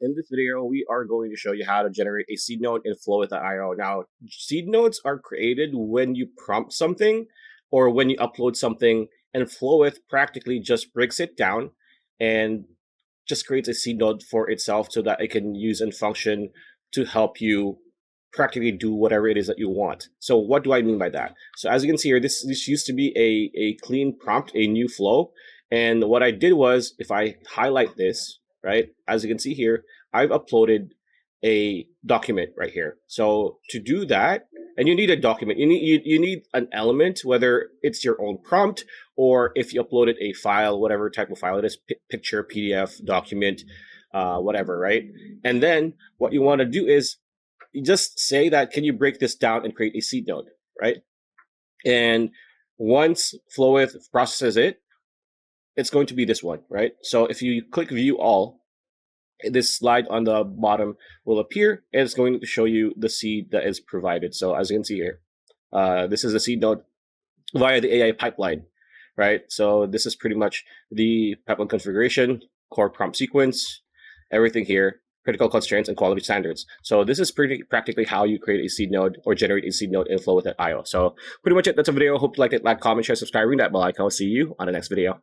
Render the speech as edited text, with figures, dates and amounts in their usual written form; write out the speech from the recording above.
In this video, we are going to show you how to generate a seed node in Flowith.io. Now, seed nodes are created when you prompt something or when you upload something, and Flowith practically just breaks it down and just creates a seed node for itself so that it can use and function to help you practically do whatever it is that you want. So what do I mean by that? So as you can see here, this used to be a clean prompt, a new flow. And what I did was, if I highlight this, right, as you can see here, I've uploaded a document right here. So to do that, and you need a document, you need an element, whether it's your own prompt or if you uploaded a file, whatever type of file it is, picture, PDF, document, whatever, right? And then what you want to do is you just say that, can you break this down and create a seed node, right? And once Flowith processes it, it's going to be this one, right? So if you click view all, this slide on the bottom will appear, and it's going to show you the seed that is provided. So as you can see here, this is a seed node via the AI pipeline, right? So this is pretty much the pipeline configuration, core prompt sequence, everything here, critical constraints, and quality standards. So this is pretty practically how you create a seed node or generate a seed node in Flowith.io. So pretty much it. That's a video. Hope you liked it. Like, comment, share, subscribe, ring that bell icon. I'll see you on the next video.